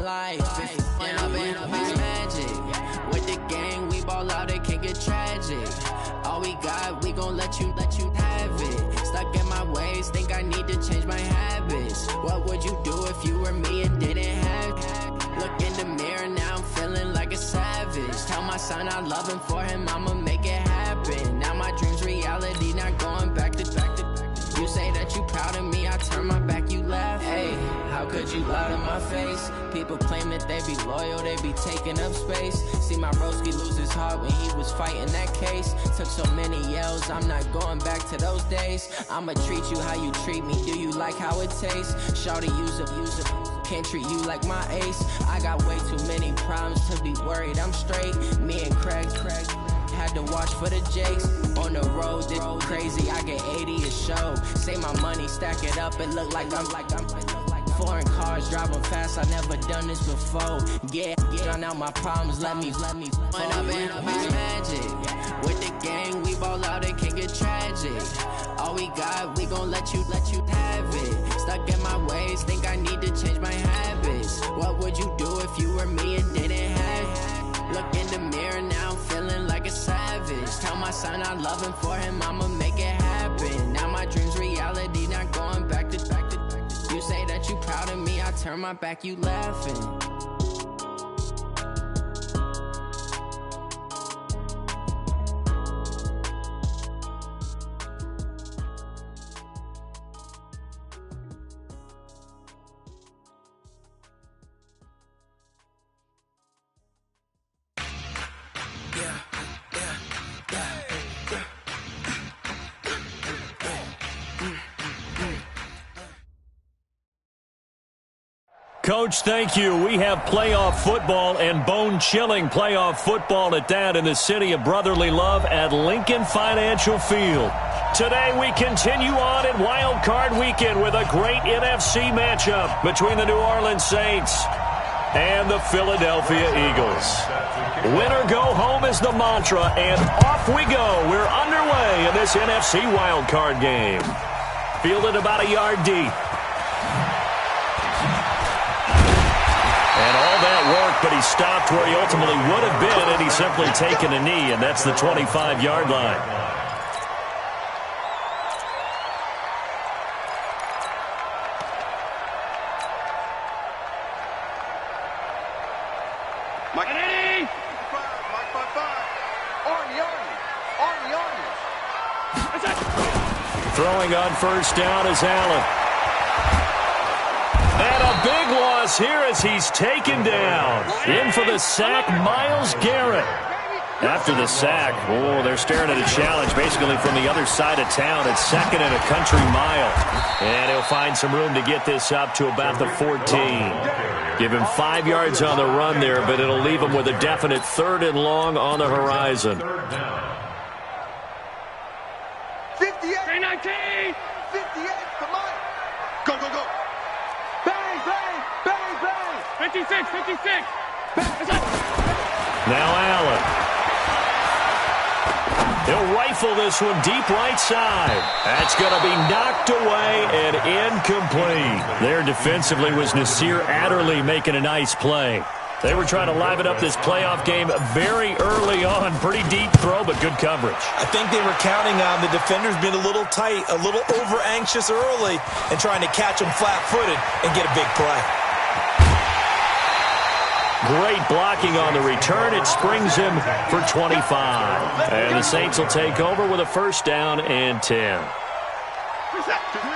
life. And I've been magic. With the gang, we ball out, it can get tragic. All we got, we gon' let you have it. Stuck in my ways, think I need to change my habits. What would you do if you were me and didn't have it? Look in the mirror, now I'm feeling like a savage. Tell my son I love him, for him I'ma make it happen. Now my dream's reality, not going back to. You say that you proud of me, I turn my back, you laugh. Hey, how could you lie to my face? People claim that they be loyal, they be taking up space. See my broski lose his heart when he was fighting that case. Took so many yells, I'm not going back to those days. I'ma treat you how you treat me, do you like how it tastes? Shawty, use it. Can't treat you like my ace. I got way too many problems to be worried, I'm straight. Me and Craig had to watch for the Jakes. On the road, this crazy, I get 80 a show. Say my money, stack it up, it look like I'm foreign cars, driving fast, I never done this before. Yeah, drown out my problems, let me When I've been magic. With the gang, we ball out, it can get tragic. All we got, we gon' let you have it. Stuck in my ways, think I need to change my habits. What would you do if you were me and didn't have it? Look in the mirror, now I'm feeling like a savage. Tell my son I love him, for him I'ma make it happen. Now my dream's reality, not going back to. You say that you proud of me, I turn my back, you laughing. Coach, thank you. We have playoff football, and bone-chilling playoff football at that, in the city of brotherly love at Lincoln Financial Field. Today we continue on in Wildcard Weekend with a great NFC matchup between the New Orleans Saints and the Philadelphia Eagles. Win or go home is the mantra, and off we go. We're underway in this NFC Wildcard game. Fielded about a yard deep. And all that work, but he stopped where he ultimately would have been, and he's simply taken a knee, and that's the 25-yard line. Throwing on first down is Allen. And a big loss here as he's taken down. In for the sack, Myles Garrett. After the sack, they're staring at a challenge basically from the other side of town. It's second and a country mile. And he'll find some room to get this up to about the 14. Give him 5 yards on the run there, but it'll leave him with a definite 3rd and long on the horizon. 58, 19, 58, come on. Go, go, go. Bang, bang, bang, bang. 56, 56. Now Allen. He'll rifle this one deep right side. That's going to be knocked away and incomplete. There defensively was Nasir Adderley making a nice play. They were trying to liven up this playoff game very early on. Pretty deep throw, but good coverage. I think they were counting on the defenders being a little tight, a little over-anxious early, and trying to catch them flat-footed and get a big play. Great blocking on the return. It springs him for 25. And the Saints will take over with a first down and 10.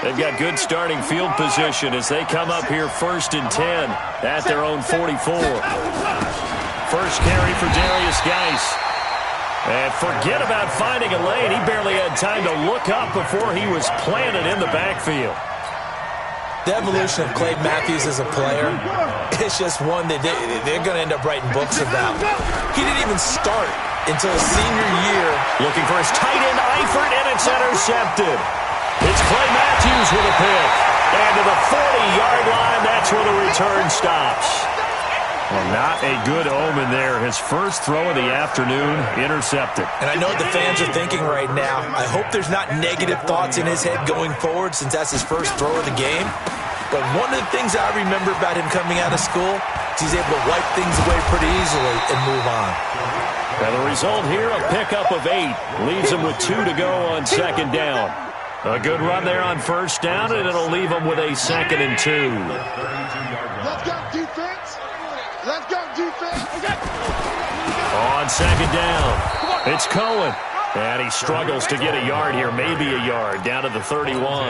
They've got good starting field position as they come up here 1st and 10 at their own 44. First carry for Darius Geis. And forget about finding a lane. He barely had time to look up before he was planted in the backfield. The evolution of Clay Matthews as a player, it's just one that they're going to end up writing books about. He didn't even start until his senior year. Looking for his tight end, Eifert, and it's intercepted. It's Clay Matthews with a pick. And to the 40-yard line, that's where the return stops. Well, not a good omen there. His first throw of the afternoon, intercepted. And I know what the fans are thinking right now. I hope there's not negative thoughts in his head going forward since that's his first throw of the game. But one of the things I remember about him coming out of school, He's able to wipe things away pretty easily and move on. And the result here, a pickup of 8. Leaves him with 2 to go on second down. A good run there on first down, and it'll leave him with a 2nd and 2. Let's go, defense. Let's go, defense. On second down, it's Cohen. And he struggles to get a yard here, maybe a yard, down to the 31.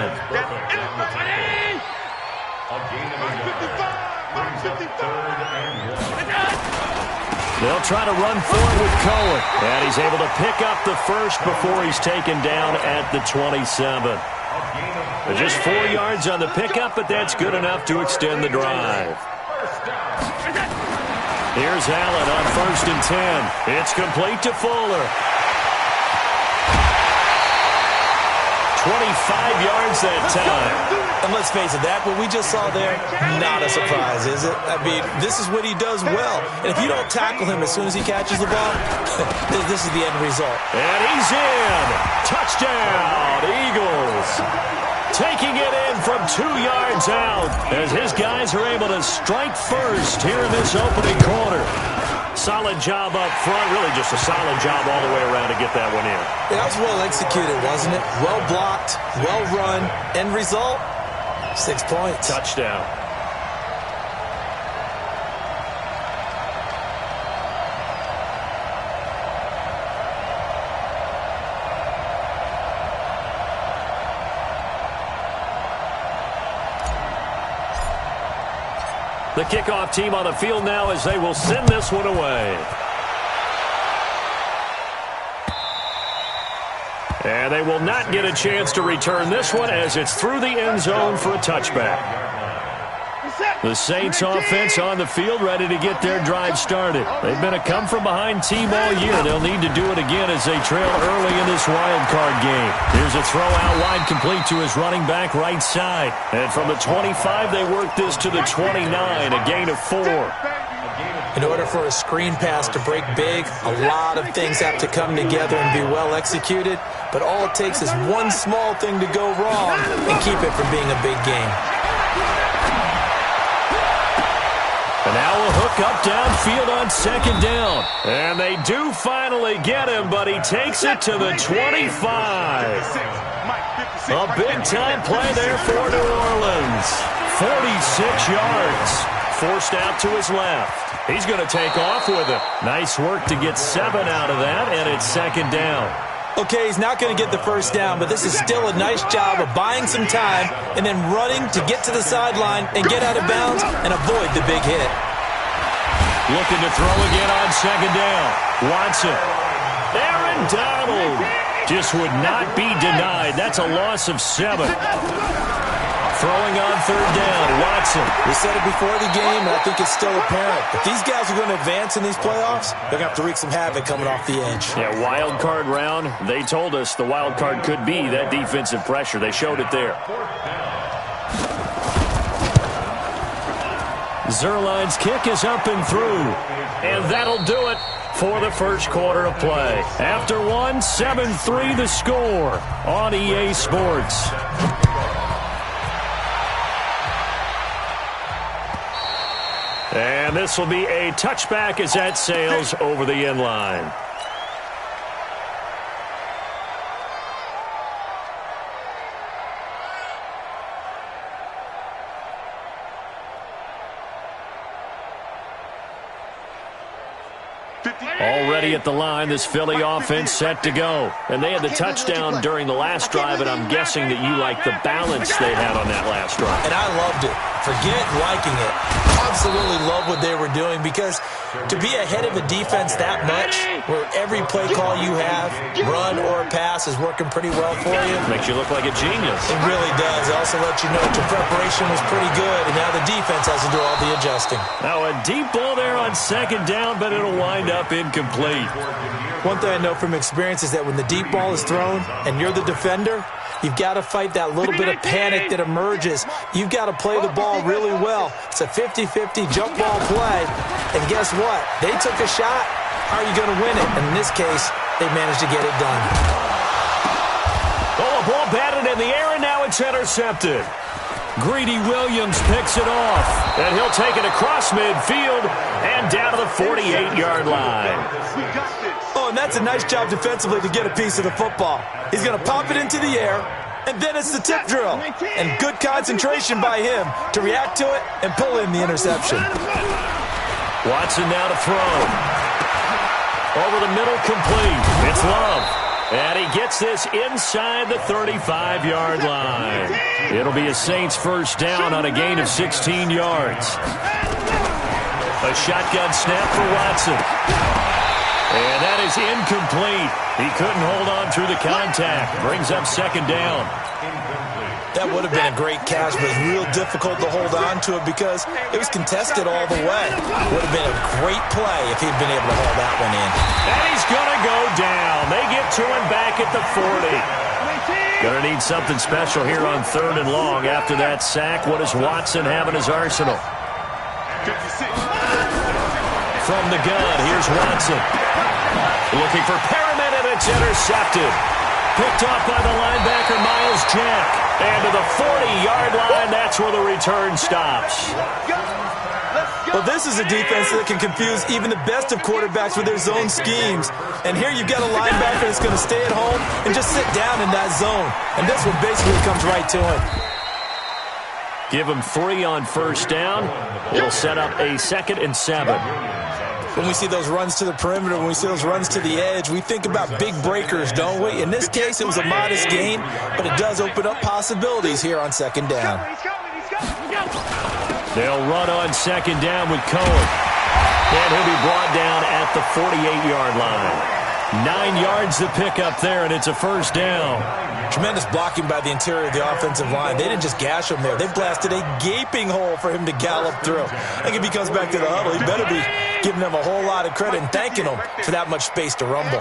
They'll try to run forward with Cohen. And he's able to pick up the first before he's taken down at the 27. Just 4 yards on the pickup, but that's good enough to extend the drive. Here's Allen on 1st and 10. It's complete to Fuller. 25 yards that time. And let's face it, that what we just saw there, not a surprise, is it? I mean, this is what he does well. And if you don't tackle him as soon as he catches the ball, this is the end result. And he's in. Touchdown, Eagles. Taking it in from 2 yards out as his guys are able to strike first here in this opening quarter. Solid job up front, really just a solid job all the way around to get that one in. That was well executed, wasn't it? Well blocked, well run. End result, 6 points. Touchdown. The kickoff team on the field now as they will send this one away. And they will not get a chance to return this one as it's through the end zone for a touchback. The Saints offense on the field ready to get their drive started. They've been a come-from-behind team all year. They'll need to do it again as they trail early in this wild card game. Here's a throw out wide complete to his running back right side. And from the 25, they work this to the 29, a gain of 4. In order for a screen pass to break big, a lot of things have to come together and be well executed. But all it takes is one small thing to go wrong and keep it from being a big game. And now a hook up downfield on second down. And they do finally get him, but he takes it to the 25. A big-time play there for New Orleans. 46 yards. Forced out to his left. He's going to take off with it. Nice work to get 7 out of that, and it's second down. Okay, he's not going to get the first down, but this is still a nice job of buying some time and then running to get to the sideline and get out of bounds and avoid the big hit. Looking to throw again on second down. Watson. Aaron Donald just would not be denied. That's a loss of 7. Throwing on third down, Watson. We said it before the game, and I think it's still apparent. If these guys are going to advance in these playoffs, they're going to have to wreak some havoc coming off the edge. Yeah, wild card round. They told us the wild card could be that defensive pressure. They showed it there. Zerline's kick is up and through. And that'll do it for the first quarter of play. After one, 7-3 the score on EA Sports. And this will be a touchback as that sails over the end line. Already at the line, this Philly offense set to go. And they had the touchdown during the last drive, and I'm guessing that you like the balance they had on that last drive. And I loved it. Forget liking it. Absolutely love what they were doing, because to be ahead of a defense that much, where every play call you have, run or pass, is working pretty well for you. Makes you look like a genius. It really does. It also lets you know your preparation was pretty good, and now the defense has to do all the adjusting. Now a deep ball there on second down, but it'll wind up incomplete. One thing I know from experience is that when the deep ball is thrown and you're the defender, you've got to fight that little bit of panic that emerges. You've got to play the ball really well. It's a 50-50 jump ball play. And guess what? They took a shot. How are you going to win it? And in this case, they managed to get it done. Oh, a ball batted in the air, and now it's intercepted. Greedy Williams picks it off, and he'll take it across midfield and down to the 48-yard line. Oh, and that's a nice job defensively to get a piece of the football. He's going to pop it into the air, and then it's the tip drill. And good concentration by him to react to it and pull in the interception. Watson now to throw. Over the middle, complete. It's Love. And he gets this inside the 35-yard line. It'll be a Saints first down on a gain of 16 yards. A shotgun snap for Watson. And that is incomplete. He couldn't hold on through the contact. Brings up second down. That would have been a great catch, but it's real difficult to hold on to it because it was contested all the way. Would have been a great play if he'd been able to hold that one in. And he's going to go down. They get to him back at the 40. Going to need something special here on 3rd and long after that sack. What does Watson have in his arsenal? From the gun, here's Watson. Looking for Perriman, and it's intercepted. Picked off by the linebacker, Miles Jack. And to the 40-yard line, that's where the return stops. Well, this is a defense that can confuse even the best of quarterbacks with their zone schemes. And here you've got a linebacker that's going to stay at home and just sit down in that zone. And this one basically comes right to him. Give him 3 on first down. It'll set up a 2nd and 7. When we see those runs to the perimeter, when we see those runs to the edge, we think about big breakers, don't we? In this case, it was a modest gain, but it does open up possibilities here on 2nd down. They'll run on 2nd down with Cohen. And he'll be brought down at the 48-yard line. 9 yards to pick up there, and it's a first down. Tremendous blocking by the interior of the offensive line. They didn't just gash him there. They blasted a gaping hole for him to gallop through. I think if he comes back to the huddle, he better be giving them a whole lot of credit and thanking them for that much space to rumble.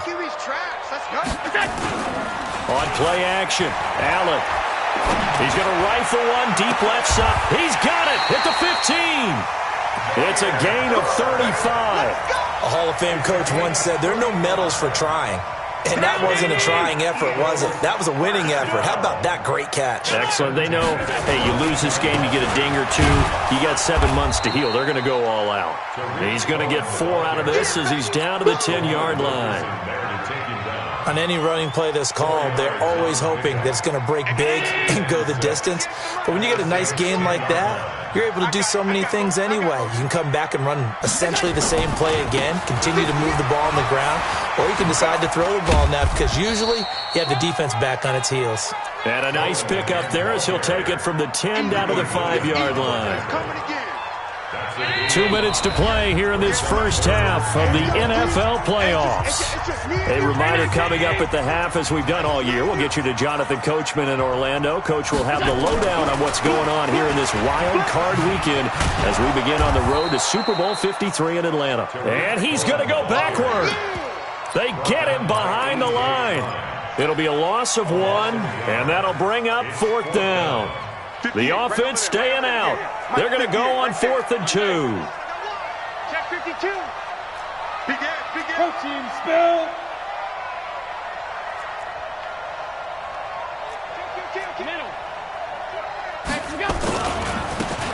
On play action, Allen. He's going to rifle one deep left side. He's got it at the 15. It's a gain of 35. A Hall of Fame coach once said, there are no medals for trying. And that wasn't a trying effort, was it? That was a winning effort. How about that great catch? Excellent. They know, hey, you lose this game, you get a ding or 2. You got 7 months to heal. They're going to go all out. He's going to get 4 out of this as he's down to the 10-yard line. On any running play that's called, they're always hoping that it's going to break big and go the distance. But when you get a nice game like that, you're able to do so many things anyway. You can come back and run essentially the same play again, continue to move the ball on the ground, or you can decide to throw the ball now because usually you have the defense back on its heels. And a nice pick up there as he'll take it from the 10 down to the 5-yard line. 2 minutes to play here in this first half of the NFL playoffs. A reminder coming up at the half, as we've done all year. We'll get you to Jonathan Coachman in Orlando. Coach will have the lowdown on what's going on here in this wild card weekend as we begin on the road to Super Bowl 53 in Atlanta. And he's going to go backward. They get him behind the line. It'll be a loss of 1, and that'll bring up 4th down. The offense staying out. They're going to go on 4th and 2. Check 52. Begin. Coaching spell.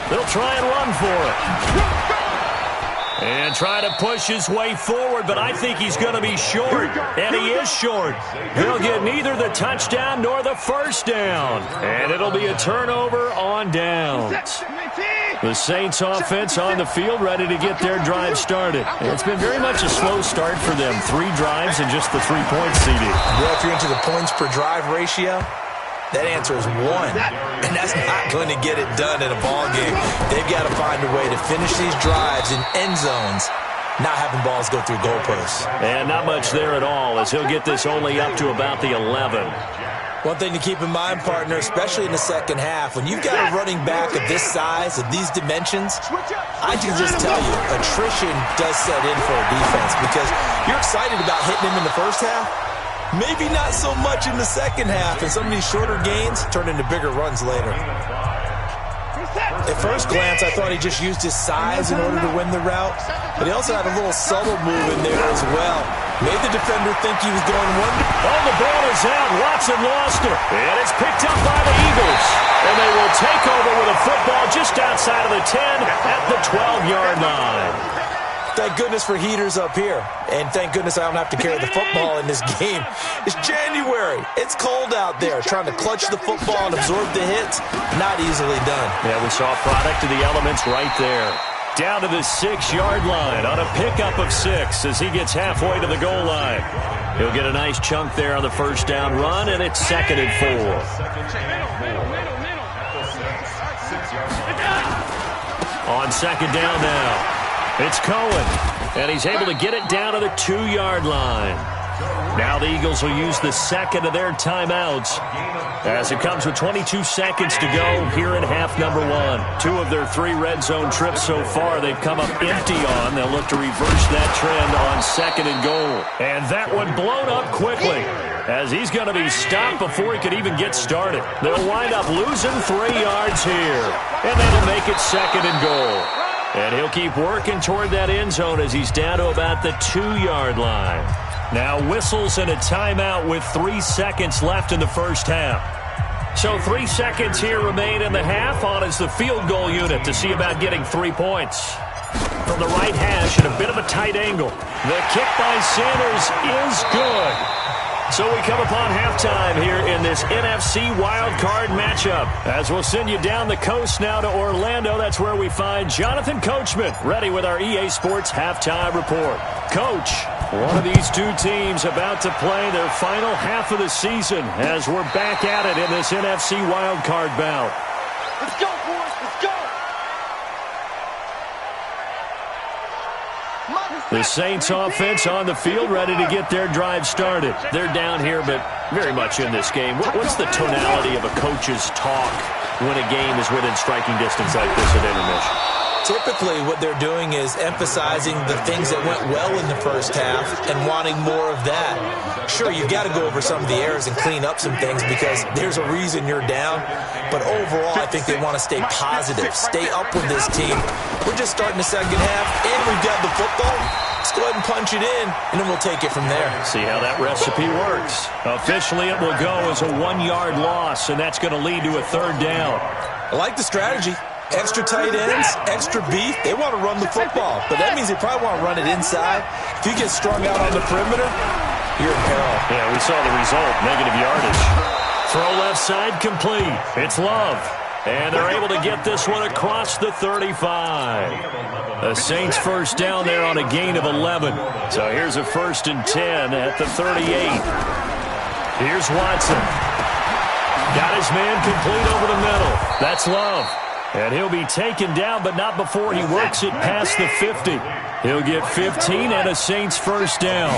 They'll try and run for it. And try to push his way forward, but I think he's going to be short. And he is short. He'll get neither the touchdown nor the first down. And it'll be a turnover on downs. The Saints offense on the field ready to get their drive started. And it's been very much a slow start for them. 3 drives and just the 3 points, CD. Well, if you're into the points per drive ratio, that answer is 1. And that's not going to get it done in a ball game. They've got to find a way to finish these drives in end zones, not having balls go through goalposts. And not much there at all, as he'll get this only up to about the 11. One thing to keep in mind, partner, especially in the second half, when you've got a running back of this size, of these dimensions, I can just tell you, attrition does set in for a defense because you're excited about hitting him in the first half. Maybe not so much in the second half, and some of these shorter gains turn into bigger runs later. At first glance, I thought he just used his size in order to win the route, but he also had a little subtle move in there as well. Made the defender think he was going one. Oh, the ball is out. Watson lost it, and it's picked up by the Eagles. And they will take over with a football just outside of the 10 at the 12-yard line. Thank goodness for heaters up here. And thank goodness I don't have to carry the football in this game. It's January. It's cold out there. Trying to clutch the football and absorb the hits, not easily done. Yeah, we saw a product of the elements right there. Down to the 6-yard line on a pickup of 6 as he gets halfway to the goal line. He'll get a nice chunk there on the first down run, and it's 2nd and 4. On 2nd down now. It's Cohen, and he's able to get it down to the 2-yard line. Now the Eagles will use the second of their timeouts as it comes with 22 seconds to go here in half number 1. 2 of their 3 red zone trips so far they've come up empty on. They'll look to reverse that trend on 2nd and goal. And that one blown up quickly as he's going to be stopped before he could even get started. They'll wind up losing 3 yards here, and that'll make it 2nd and goal. And he'll keep working toward that end zone as he's down to about the 2-yard line. Now whistles and a timeout with 3 seconds left in the first half. So 3 seconds here remain in the half. On is the field goal unit to see about getting 3 points. From the right hash at a bit of a tight angle. The kick by Sanders is good. So we come upon halftime here in this NFC Wildcard matchup. As we'll send you down the coast now to Orlando, that's where we find Jonathan Coachman, ready with our EA Sports Halftime Report. Coach, one of these 2 teams about to play their final half of the season as we're back at it in this NFC Wildcard bout. Let's go, boys. Let's go. The Saints offense on the field, ready to get their drive started. They're down here, but very much in this game. What's the tonality of a coach's talk when a game is within striking distance like this at intermission? Typically, what they're doing is emphasizing the things that went well in the first half and wanting more of that. Sure, you've got to go over some of the errors and clean up some things because there's a reason you're down. But overall, I think they want to stay positive, stay up with this team. We're just starting the second half, and we've got the football. Let's go ahead and punch it in, and then we'll take it from there. See how that recipe works. Officially, it will go as a 1-yard loss, and that's going to lead to a 3rd down. I like the strategy. Extra tight ends, extra beef. They want to run the football, but that means they probably want to run it inside. If you get strung out on the perimeter, you're in peril. Yeah, we saw the result, negative yardage. Throw left side complete. It's Love. And they're able to get this one across the 35. The Saints first down there on a gain of 11. So here's a 1st and 10 at the 38. Here's Watson. Got his man complete over the middle. That's Love. And he'll be taken down, but not before he works it past the 50. He'll get 15 and a Saints first down.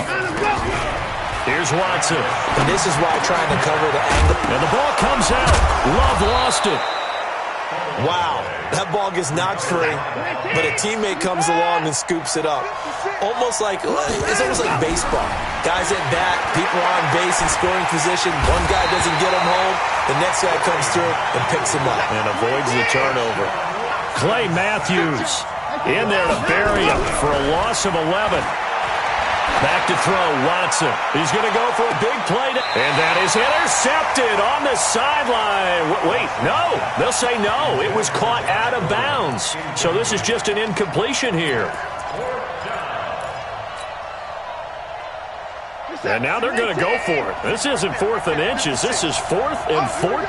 Here's Watson. And this is why trying to cover the angle. And the ball comes out. Love lost it. Wow, that ball gets knocked free, but a teammate comes along and scoops it up. It's almost like baseball. Guys at bat, people are on base in scoring position. One guy doesn't get him home. The next guy comes through and picks him up. And avoids the turnover. Clay Matthews in there to bury him for a loss of 11. Back to throw, Watson. He's going to go for a big play. And that is intercepted on the sideline. Wait, no. They'll say no. It was caught out of bounds. So this is just an incompletion here. And now they're going to go for it. This isn't 4th and inches. This is 4th and 14.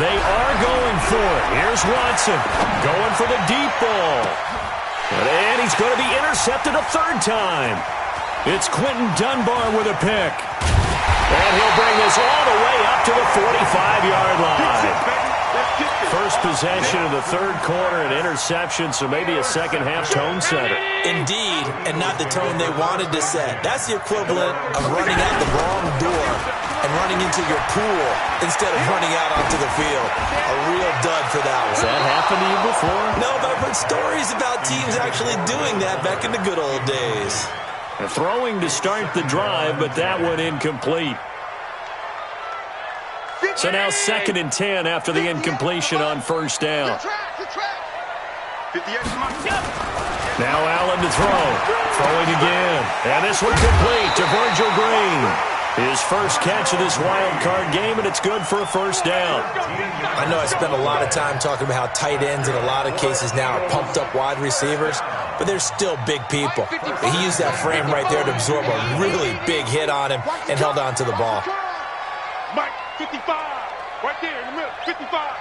They are going for it. Here's Watson going for the deep ball. And he's going to be intercepted a 3rd time. It's Quentin Dunbar with a pick. And he'll bring this all the way up to the 45-yard line. First possession of the 3rd quarter, an interception, so maybe a second-half tone setter. Indeed, and not the tone they wanted to set. That's the equivalent of running out the wrong door and running into your pool instead of running out onto the field. A real dud for that one. Has that happened to you before? No, but I've heard stories about teams actually doing that back in the good old days. Throwing to start the drive, but that one incomplete. So now 2nd and 10 after the incompletion on 1st down. Now Allen to throw. Throwing again. And this one complete to Virgil Green. His first catch of this wild card game, and it's good for a first down. I know I spent a lot of time talking about how tight ends in a lot of cases now are pumped up wide receivers, but they're still big people. He used that frame right there to absorb a really big hit on him and held on to the ball. Mike, 55. Right there in the middle, 55.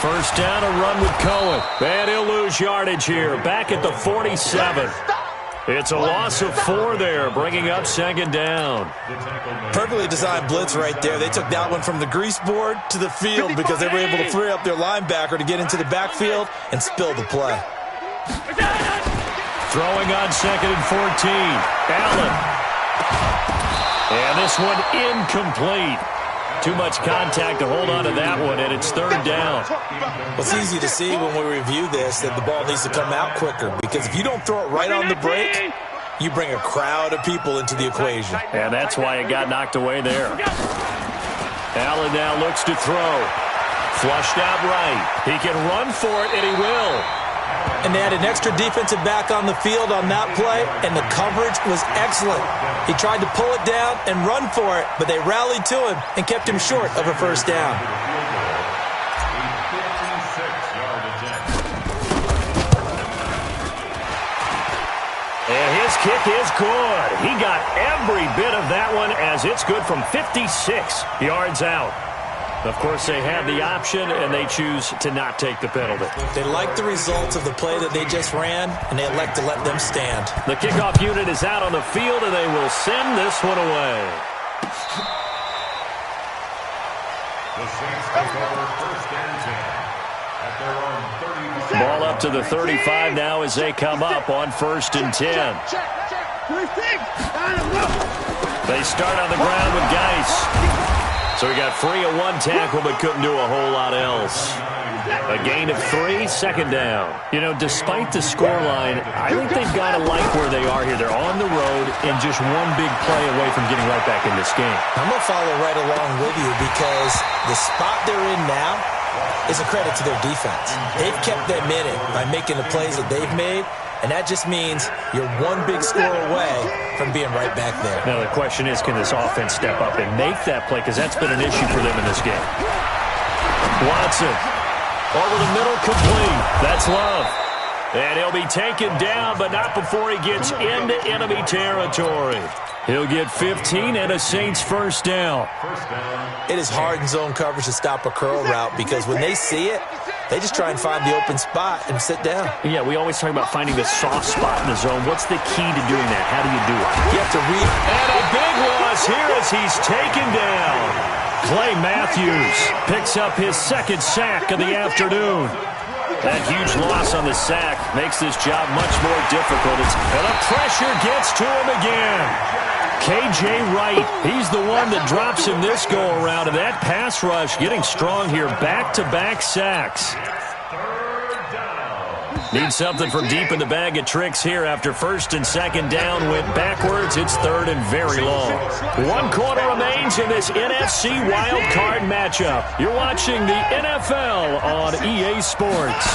First down, a run with Cohen. And he'll lose yardage here. Back at the 47. It's a loss of 4 there, bringing up second down. Perfectly designed blitz right there. They took that one from the grease board to the field because they were able to free up their linebacker to get into the backfield and spill the play. Throwing on second and 14. Allen. And this one incomplete. Too much contact to hold on to that one, and it's third down. Well, it's easy to see when we review this that the ball needs to come out quicker, because if you don't throw it right on the break, you bring a crowd of people into the equation. And that's why it got knocked away there. Allen now looks to throw. Flushed out right. He can run for it, and he will. And they had an extra defensive back on the field on that play, and the coverage was excellent. He tried to pull it down and run for it, but they rallied to him and kept him short of a first down. And his kick is good. He got every bit of that one as it's good from 56 yards out. Of course, they have the option, and they choose to not take the penalty. They like the results of the play that they just ran, and they elect to let them stand. The kickoff unit is out on the field, and they will send this one away. The Saints take over first and 10 at their own 30. Ball up to the 35 now as they come up on first and 10. They start on the ground with Geis. So he got free of one tackle but couldn't do a whole lot else. A gain of 3, second down. You know, despite the scoreline, I think they've got to like where they are here. They're on the road and just one big play away from getting right back in this game. I'm going to follow right along with you because the spot they're in now is a credit to their defense. They've kept them in it by making the plays that they've made, and that just means you're one big score away from being right back there. Now the question is, can this offense step up and make that play? Because that's been an issue for them in this game. Watson, over the middle, complete. That's Love. And he'll be taken down, but not before he gets into enemy territory. He'll get 15 and a Saints first down. It is hard in zone coverage to stop a curl route because when they see it, they just try and find the open spot and sit down. Yeah, we always talk about finding the soft spot in the zone. What's the key to doing that? How do you do it? You have to read. And a big loss here as he's taken down. Clay Matthews picks up his second sack of the afternoon. That huge loss on the sack makes this job much more difficult. And the pressure gets to him again. K.J. Wright, he's the one that drops him this go-around. And that pass rush getting strong here. Back-to-back sacks. Need something from deep in the bag of tricks here after first and second down went backwards. It's third and very long. 1 quarter remains in this NFC wildcard matchup. You're watching the NFL on EA Sports.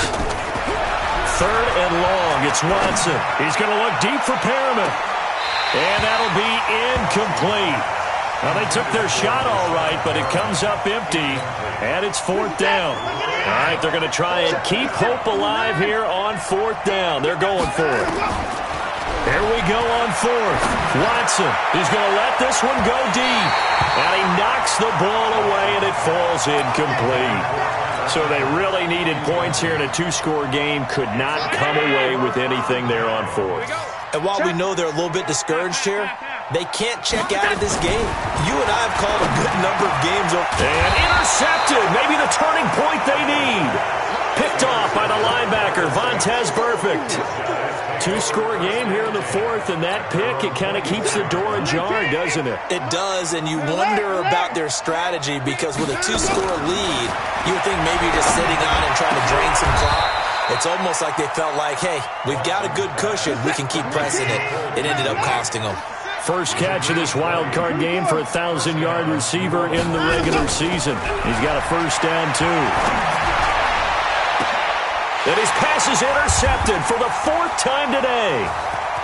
Third and long. It's Watson. He's going to look deep for Perriman. And that'll be incomplete. Well, they took their shot all right, but it comes up empty, and it's fourth down. All right, they're going to try and keep hope alive here on fourth down. They're going for it. Here we go on fourth. Watson is going to let this one go deep, and he knocks the ball away, and it falls incomplete. So they really needed points here in a 2-score game. Could not come away with anything there on fourth. And while we know they're a little bit discouraged here, they can't check out of this game. You and I have called a good number of games. And intercepted. Maybe the turning point they need. Picked off by the linebacker, Vontaze Burfict. 2-score game here in the fourth, and that pick, it kind of keeps the door ajar, doesn't it? It does, and you wonder about their strategy because with a 2-score lead, you would think maybe you're just sitting on and trying to drain some clock. It's almost like they felt like, hey, we've got a good cushion. We can keep pressing it. It ended up costing them. First catch of this wild card game for a 1,000-yard receiver in the regular season. He's got a first down, too. And his pass is intercepted for the 4th time today.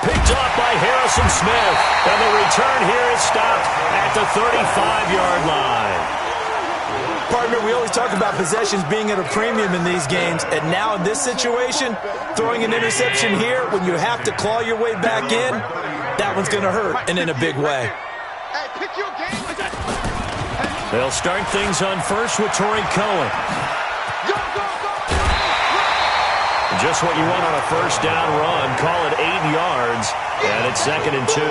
Picked off by Harrison Smith. And the return here is stopped at the 35-yard line. Partner, we always talk about possessions being at a premium in these games, and now in this situation, throwing an interception here when you have to claw your way back in, that one's going to hurt, and in a big way. They'll start things on first with Torrey Cohen. Just what you want on a first down run. Call it 8 yards, and it's 2nd and 2.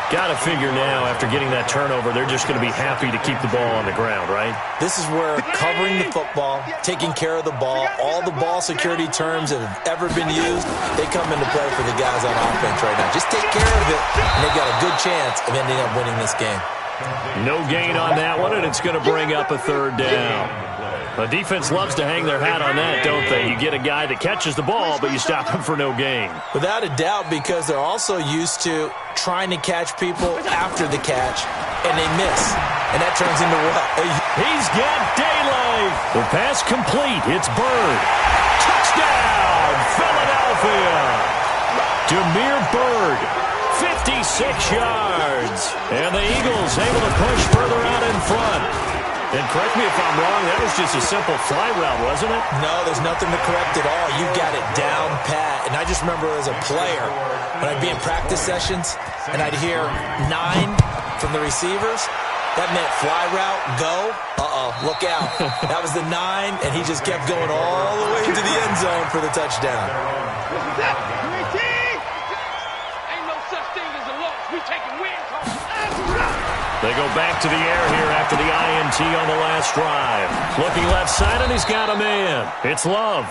Got to figure now, after getting that turnover, they're just going to be happy to keep the ball on the ground, right? This is where covering the football, taking care of the ball, all the ball security terms that have ever been used, they come into play for the guys on offense right now. Just take care of it, and they've got a good chance of ending up winning this game. No gain on that one, and it's going to bring up a 3rd down. The defense loves to hang their hat on that, don't they? You get a guy that catches the ball, but you stop him for no gain. Without a doubt, because they're also used to trying to catch people after the catch, and they miss. And that turns into what? He's got daylight. The pass complete. It's Bird. Touchdown, Philadelphia. Demir Bird, 56 yards. And the Eagles able to push further out in front. And correct me if I'm wrong, that was just a simple fly route, wasn't it? No, there's nothing to correct at all. You got it down pat. And I just remember as a player, when I'd be in practice sessions, and I'd hear 9 from the receivers, that meant fly route, go. Look out. That was the 9, and he just kept going all the way to the end zone for the touchdown. Ain't no such thing as a loss. We taking wins. They go back to the air here after the INT on the last drive. Looking left side, and he's got a man. It's Love.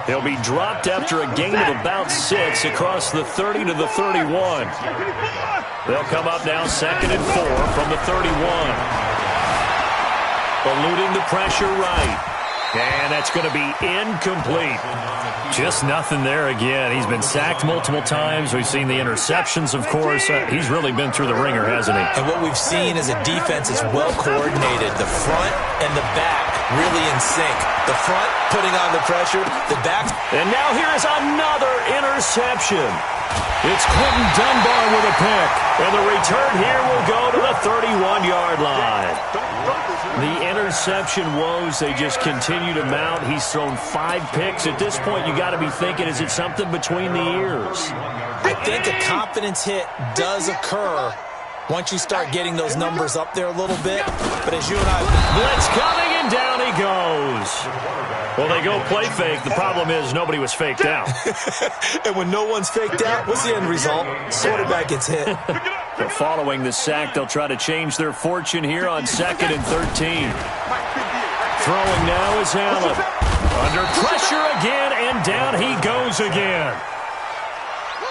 He'll be dropped after a gain of about 6 across the 30 to the 31. They'll come up now 2nd and 4 from the 31. Eluding the pressure right. And that's going to be incomplete. Just nothing there again. He's been sacked multiple times. We've seen the interceptions, of course. He's really been through the ringer, hasn't he? And what we've seen is a defense that's well coordinated. The front and the back really in sync. The front putting on the pressure, the back. And now here is another interception. It's Clinton Dunbar with a pick. And the return here will go to the 31-yard line. The interception woes, they just continue to mount. He's thrown 5 picks. At this point, you got to be thinking, is it something between the ears? I think a confidence hit does occur once you start getting those numbers up there a little bit. But as you and I... Blitz coming, and down he goes. Well, they go play fake. The problem is nobody was faked out. And when no one's faked out, what's the end result? Quarterback gets hit. So following the sack, they'll try to change their fortune here on 2nd and 13. Throwing now is Allen. Under pressure again, and down he goes again.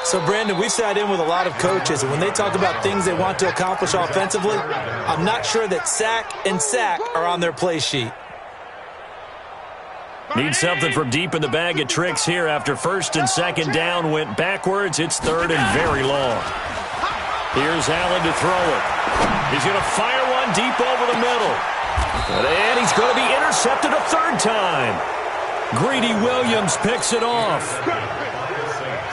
So, Brandon, we've sat in with a lot of coaches, and when they talk about things they want to accomplish offensively, I'm not sure that sack and sack are on their play sheet. Need something from deep in the bag of tricks here after 1st and 2nd down went backwards. It's 3rd and very long. Here's Allen to throw it. He's going to fire one deep over the middle. And he's going to be intercepted a 3rd time. Greedy Williams picks it off.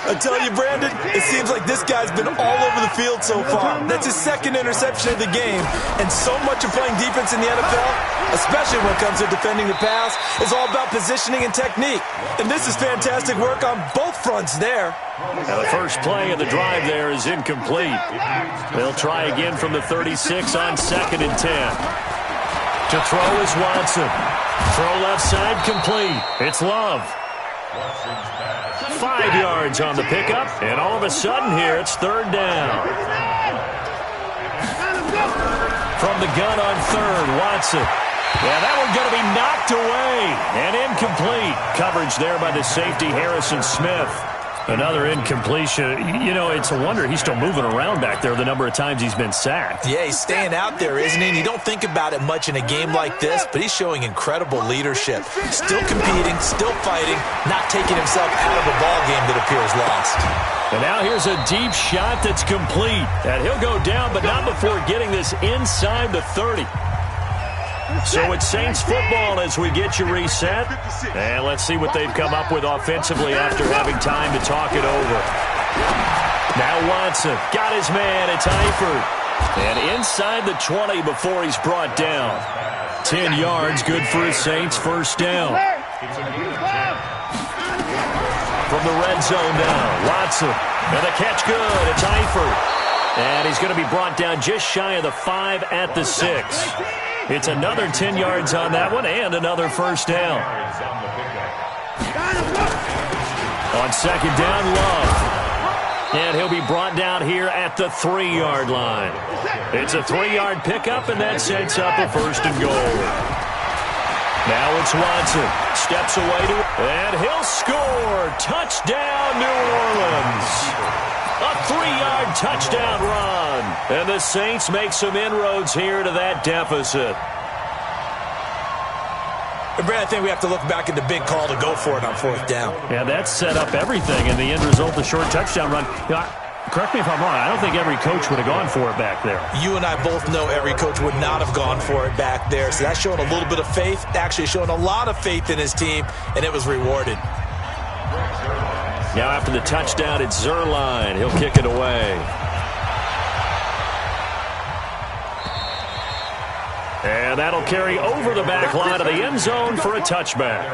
I tell you, Brandon, it seems like this guy's been all over the field so far. That's his 2nd interception of the game. And so much of playing defense in the NFL, especially when it comes to defending the pass, is all about positioning and technique. And this is fantastic work on both fronts there. Now the first play of the drive there is incomplete. They'll try again from the 36 on 2nd and 10. To throw is Watson. Throw left side complete. It's Love. 5 yards on the pickup, and all of a sudden here it's 3rd down. From the gun on 3rd, Watson. Yeah, that one's going to be knocked away and incomplete. Coverage there by the safety, Harrison Smith. Another incompletion. You know, it's a wonder he's still moving around back there the number of times he's been sacked. Yeah, he's staying out there, isn't he? And you don't think about it much in a game like this, but he's showing incredible leadership. Still competing, still fighting, not taking himself out of a ball game that appears lost. And now here's a deep shot that's complete. And he'll go down, but not before getting this inside the 30. So it's Saints football as we get you reset. And let's see what they've come up with offensively after having time to talk it over. Now Watson got his man. It's Eifert. And inside the 20 before he's brought down. 10 yards, good for his Saints. First down. From the red zone now, Watson. And the catch good. It's Eifert. And he's going to be brought down just shy of the 5 at the 6. It's another 10 yards on that one and another first down. On second down, Love. And he'll be brought down here at the 3-yard line. It's a 3-yard pickup, and that sets up a first and goal. Now it's Watson. Steps away and he'll score. Touchdown, New Orleans. A 3-yard touchdown run. And the Saints make some inroads here to that deficit. Brad, I think we have to look back at the big call to go for it on fourth down. Yeah, that set up everything, and the end result, the short touchdown run. Correct me if I'm wrong, I don't think every coach would have gone for it back there. You and I both know every coach would not have gone for it back there. So that's showing a little bit of faith, actually showing a lot of faith in his team, and it was rewarded. Now after the touchdown, it's Zuerlein. He'll kick it away. And that'll carry over the back line of the end zone for a touchback.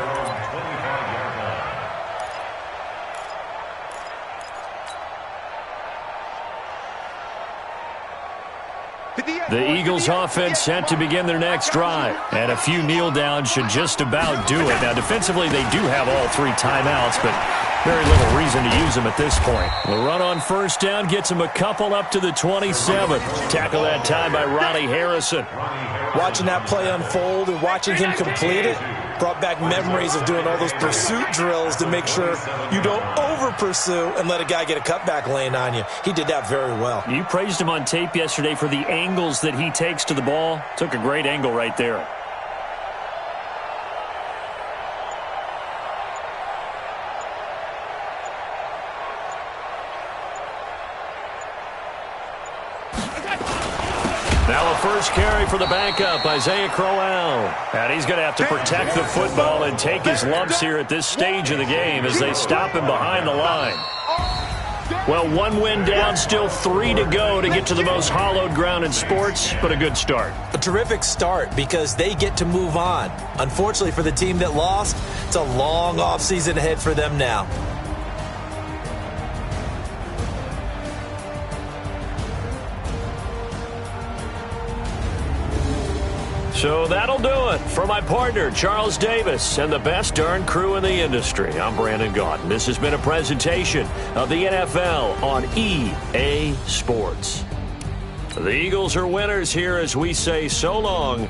The Eagles offense set to begin their next drive. And a few kneel downs should just about do it. Now defensively they do have all 3 timeouts, but very little reason to use them at this point. The run on first down gets him a couple up to the 27th. Tackle that time by Ronnie Harrison. Watching that play unfold and watching him complete it brought back memories of doing all those pursuit drills to make sure you don't over-pursue and let a guy get a cutback lane on you. He did that very well. You praised him on tape yesterday for the angles that he takes to the ball. Took a great angle right there. Now a first carry for the backup, Isaiah Crowell. And he's going to have to protect the football and take his lumps here at this stage of the game as they stop him behind the line. Well, 1 win down, still 3 to go to get to the most hallowed ground in sports, but a good start. A terrific start because they get to move on. Unfortunately for the team that lost, it's a long offseason ahead for them now. So that'll do it for my partner, Charles Davis, and the best darn crew in the industry. I'm Brandon Gaudin. This has been a presentation of the NFL on EA Sports. The Eagles are winners here as we say so long.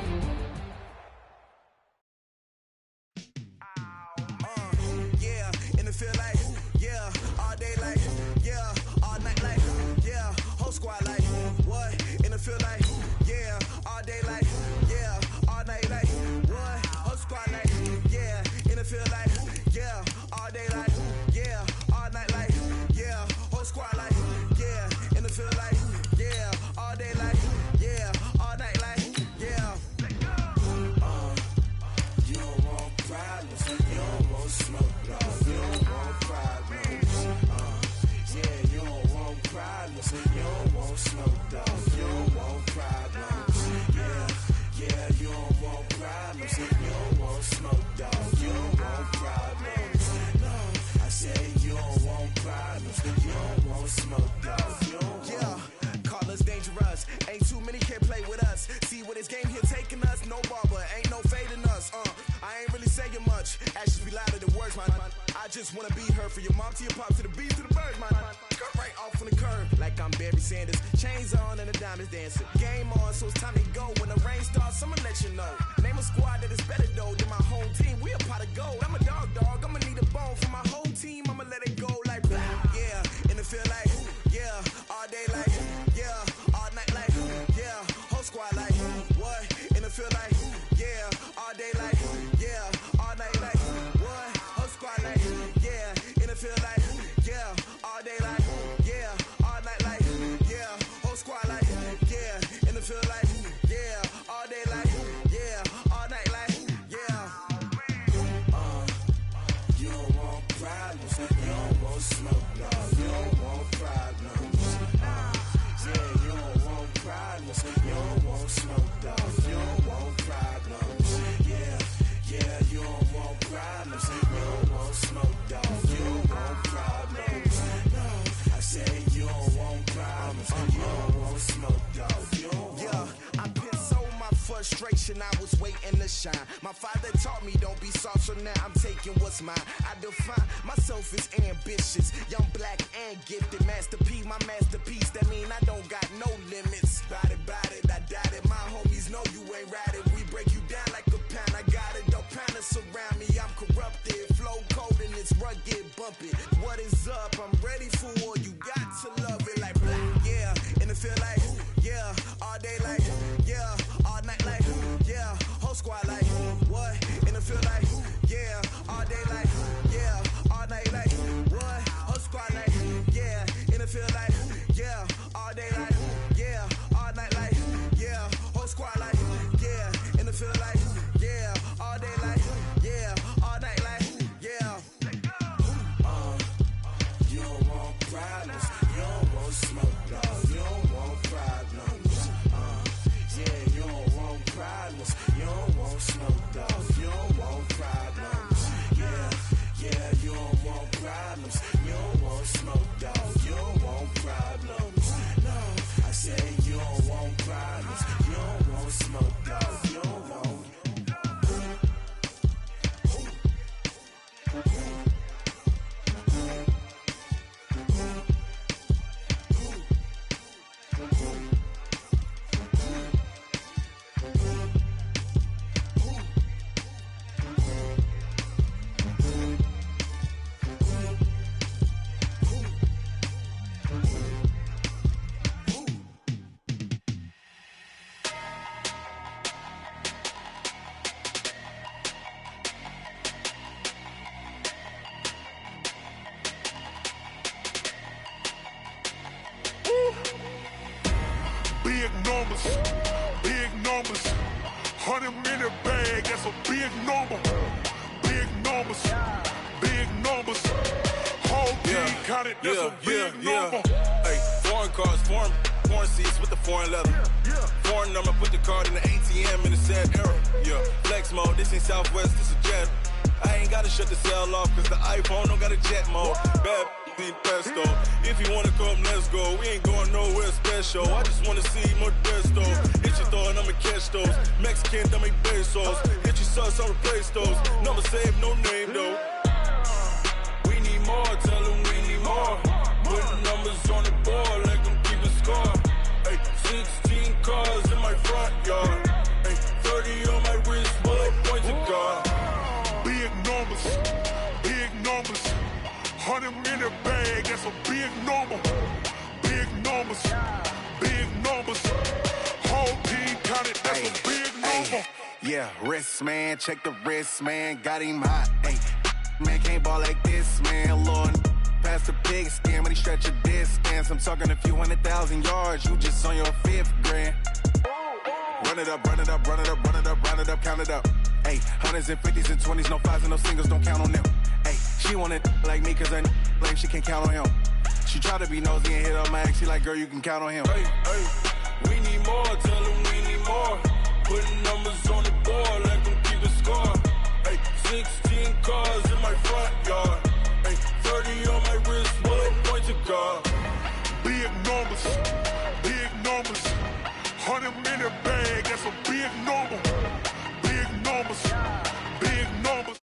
problems. You don't want smoke, dog. You don't want problems. No, I said you don't want problems. You don't want smoke, dog. You don't want. I pissed so my frustration, I was waiting to shine. My father taught me don't be soft, so now I'm taking what's mine. I define myself as ambitious, young, black, and gifted. Master P, my masterpiece, that mean I don't got no limits. Bout it, I doubt it. My homies know you ain't ratted. We break you down like a pound. I got it, don't pound us around me. I'm corrupted, flow cold and it's rugged, bumpy. What is up? I'm ready for war. You got to love it like black, yeah. And it feel like, yeah, all day like, yeah, all night like, yeah, whole squad like, what? And it feel like, yeah, all day like, yeah, all night like, what? Whole squad like, yeah, and it feel like, yeah, all day like, yeah, all night like, yeah, whole squad like, yeah, and it feel like, yeah, all day like, yeah, all night like, yeah. You don't want problems, you don't want smoke, dog, you don't want problems. Yeah, you don't want problems, you don't want smoke, dog, you don't want problems. Yeah, you don't want problems, you don't want smoke, dog, you don't want problems. No, I say you don't want problems, you don't want smoke, dog, you don't want. Big numbers, 100-minute bag, that's a big number. Big numbers, whole team counted, that's a big number. Hey, foreign cars, foreign seats with the foreign leather. Foreign number, put the card in the ATM in the sad era. Yeah, flex mode, this ain't Southwest, this a jet. I ain't gotta shut the cell off, cause the iPhone don't got a jet mode. Bad need pesto. If you wanna come, let's go. We ain't going nowhere special. I just wanna see Modesto. Hit your throw and I'ma catch those. Mexican, I make pesos. Hit your sauce, I'll replace those. Number save, no name though. We need more, tell them we need more. Put numbers on the board, let them keep a score. Hey, 16 cars in my front yard. Hey, 30 on my wrist, bullet points of God. Big numbers, 100-minute bag, that's a big number. Big numbers, whole team counted, that's a big number. Yeah, wrist man, check the wrist man, got him hot. Hey, man can't ball like this, man. Lord, past the pig skin when he stretch a distance. I'm talking a few 100,000 yards, you just on your 5th grand. Run it up, count it up. Hey, hundreds and 50s and 20s, no 5s and no singles, don't count on them. Hey, she want it like me cause her lame, she can't count on him. She try to be nosy and hit up my ex, she like, girl, you can count on him. Hey, we need more, tell them we need more. Putting numbers on the board, let them keep a score. Hey, 16 cars in my front yard. Hey, 30 on my wrist, bullet points of God. Big numbers, 100-minute bag, that's a big number. Big numbers. Big numbers.